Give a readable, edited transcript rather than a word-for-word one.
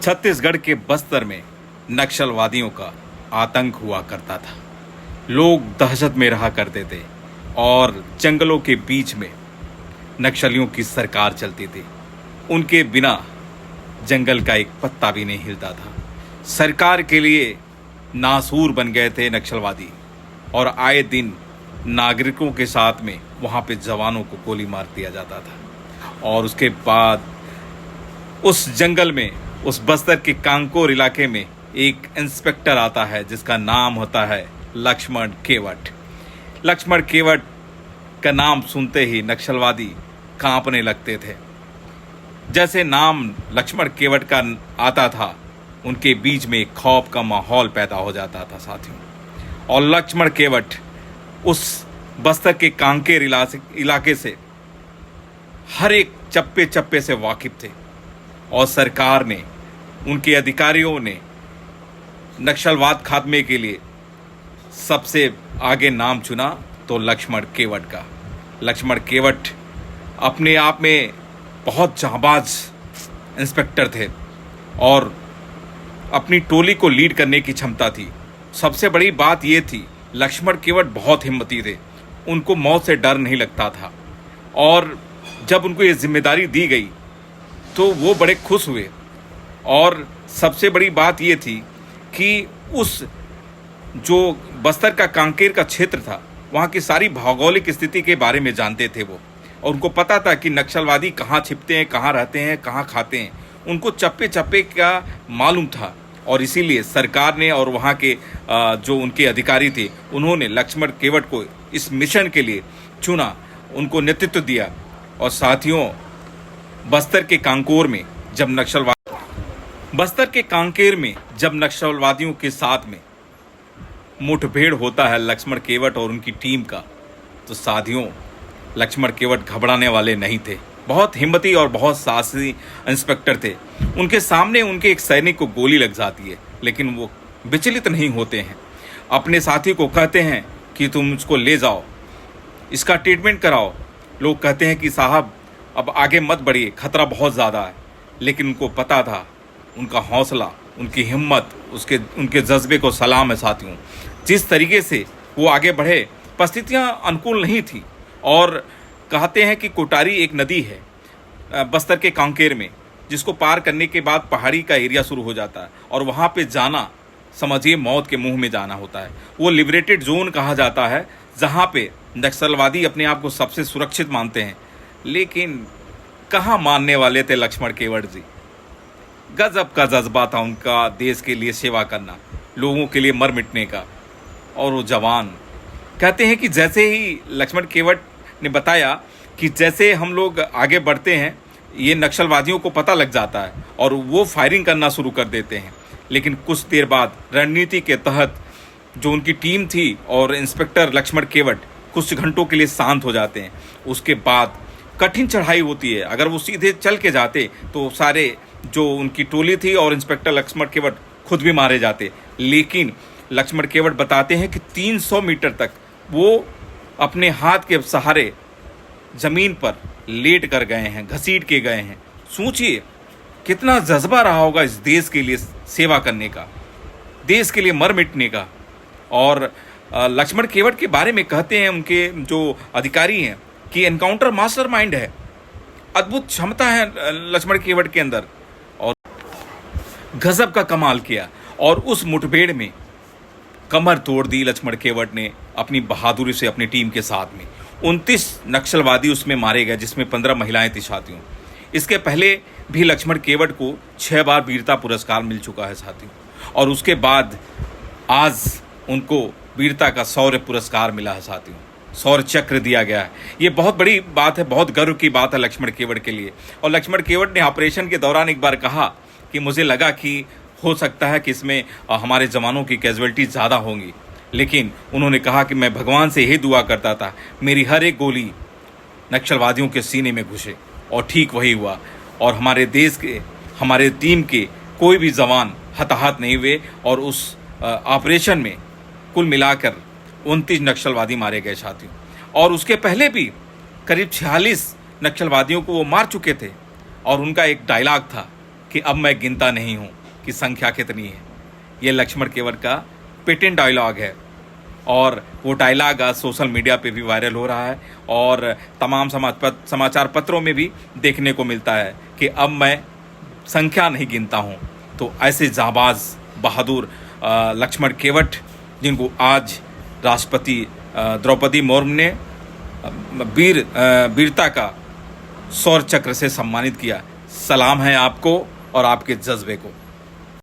छत्तीसगढ़ के बस्तर में नक्सलवादियों का आतंक हुआ करता था। लोग दहशत में रहा करते थे और जंगलों के बीच में नक्सलियों की सरकार चलती थी। उनके बिना जंगल का एक पत्ता भी नहीं हिलता था। सरकार के लिए नासूर बन गए थे नक्सलवादी और आए दिन नागरिकों के साथ में वहाँ पे जवानों को गोली मार दिया जाता था। और उसके बाद उस जंगल में, उस बस्तर के कांकोर इलाके में एक इंस्पेक्टर आता है जिसका नाम होता है लक्ष्मण केवट। लक्ष्मण केवट का नाम सुनते ही नक्सलवादी कांपने लगते थे। जैसे नाम लक्ष्मण केवट का आता था, उनके बीच में एक खौफ का माहौल पैदा हो जाता था साथियों। और लक्ष्मण केवट उस बस्तर के कांकेर इलाके से हर एक चप्पे चप्पे से वाकिफ थे और सरकार ने, उनके अधिकारियों ने नक्सलवाद खात्मे के लिए सबसे आगे नाम चुना तो लक्ष्मण केवट का। लक्ष्मण केवट अपने आप में बहुत जांबाज इंस्पेक्टर थे और अपनी टोली को लीड करने की क्षमता थी। सबसे बड़ी बात यह थी, लक्ष्मण केवट बहुत हिम्मती थे। उनको मौत से डर नहीं लगता था और जब उनको ये जिम्मेदारी दी गई तो वो बड़े खुश हुए। और सबसे बड़ी बात ये थी कि उस जो बस्तर का कांकेर का क्षेत्र था, वहाँ की सारी भौगोलिक स्थिति के बारे में जानते थे वो। और उनको पता था कि नक्सलवादी कहाँ छिपते हैं, कहाँ रहते हैं, कहाँ खाते हैं। उनको चप्पे चप्पे का मालूम था और इसीलिए सरकार ने और वहाँ के जो उनके अधिकारी थे, उन्होंने लक्ष्मण केवट को इस मिशन के लिए चुना, उनको नेतृत्व दिया। और साथियों, बस्तर के कांकेर में जब नक्सलवादियों के साथ में मुठभेड़ होता है लक्ष्मण केवट और उनकी टीम का, तो साथियों लक्ष्मण केवट घबराने वाले नहीं थे। बहुत हिम्मती और बहुत साहसी इंस्पेक्टर थे। उनके सामने उनके एक सैनिक को गोली लग जाती है, लेकिन वो विचलित नहीं होते हैं। अपने साथी को कहते हैं कि तुम उसको ले जाओ, इसका ट्रीटमेंट कराओ। लोग कहते हैं कि साहब अब आगे मत बढ़िए, खतरा बहुत ज़्यादा है। लेकिन उनको पता था, उनका हौसला, उनकी हिम्मत, उनके जज्बे को सलाम है साथियों। जिस तरीके से वो आगे बढ़े, परिस्थितियाँ अनुकूल नहीं थी। और कहते हैं कि कोटारी एक नदी है बस्तर के कांकेर में, जिसको पार करने के बाद पहाड़ी का एरिया शुरू हो जाता है और वहाँ पे जाना समझिए मौत के मुंह में जाना होता है। वो लिबरेटेड जोन कहा जाता है, जहाँ पे नक्सलवादी अपने आप को सबसे सुरक्षित मानते हैं। लेकिन कहाँ मानने वाले थे लक्ष्मण केवट जी। गजब का जज्बा था उनका, देश के लिए सेवा करना, लोगों के लिए मर मिटने का। और वो जवान कहते हैं कि जैसे ही लक्ष्मण केवट ने बताया कि जैसे हम लोग आगे बढ़ते हैं, ये नक्सलवादियों को पता लग जाता है और वो फायरिंग करना शुरू कर देते हैं। लेकिन कुछ देर बाद रणनीति के तहत जो उनकी टीम थी और इंस्पेक्टर लक्ष्मण केवट कुछ घंटों के लिए शांत हो जाते हैं। उसके बाद कठिन चढ़ाई होती है। अगर वो सीधे चल के जाते तो सारे जो उनकी टोली थी और इंस्पेक्टर लक्ष्मण केवट खुद भी मारे जाते। लेकिन लक्ष्मण केवट बताते हैं कि 300 मीटर तक वो अपने हाथ के सहारे जमीन पर लेट कर गए हैं, घसीट के गए हैं। सोचिए कितना जज्बा रहा होगा इस देश के लिए सेवा करने का, देश के लिए मर मिटने का। और लक्ष्मण केवट के बारे में कहते हैं उनके जो अधिकारी हैं कि एनकाउंटर मास्टरमाइंड है, अद्भुत क्षमता है लक्ष्मण केवट के अंदर। और गजब का कमाल किया और उस मुठभेड़ में कमर तोड़ दी लक्ष्मण केवट ने अपनी बहादुरी से अपनी टीम के साथ में। 29 नक्सलवादी उसमें मारे गए, जिसमें 15 महिलाएं थी साथियों। इसके पहले भी लक्ष्मण केवट को 6 बार वीरता पुरस्कार मिल चुका है साथियों। और उसके बाद आज उनको वीरता का शौर्य पुरस्कार मिला है साथियों, शौर्य चक्र दिया गया है। ये बहुत बड़ी बात है, बहुत गर्व की बात है लक्ष्मण केवट के लिए। और लक्ष्मण केवट ने ऑपरेशन के दौरान एक बार कहा कि मुझे लगा कि हो सकता है कि इसमें हमारे जवानों की कैजुअल्टी ज़्यादा होंगी, लेकिन उन्होंने कहा कि मैं भगवान से यही दुआ करता था मेरी हर एक गोली नक्सलवादियों के सीने में घुसे। और ठीक वही हुआ और हमारे देश के, हमारे टीम के कोई भी जवान हताहत नहीं हुए। और उस ऑपरेशन में कुल मिलाकर 29 नक्सलवादी मारे गए साथियों। और उसके पहले भी करीब 46 नक्सलवादियों को वो मार चुके थे। और उनका एक डायलॉग था कि अब मैं गिनता नहीं हूँ कि संख्या कितनी है। ये लक्ष्मण केवट का पेटेंट डायलॉग है और वो डायलॉग आज सोशल मीडिया पे भी वायरल हो रहा है और तमाम समाचार पत्रों में भी देखने को मिलता है कि अब मैं संख्या नहीं गिनता हूँ। तो ऐसे जाबाज बहादुर लक्ष्मण केवट, जिनको आज राष्ट्रपति द्रौपदी मुर्मू ने वीरता का शौर्य चक्र से सम्मानित किया, सलाम है आपको और आपके जज्बे को।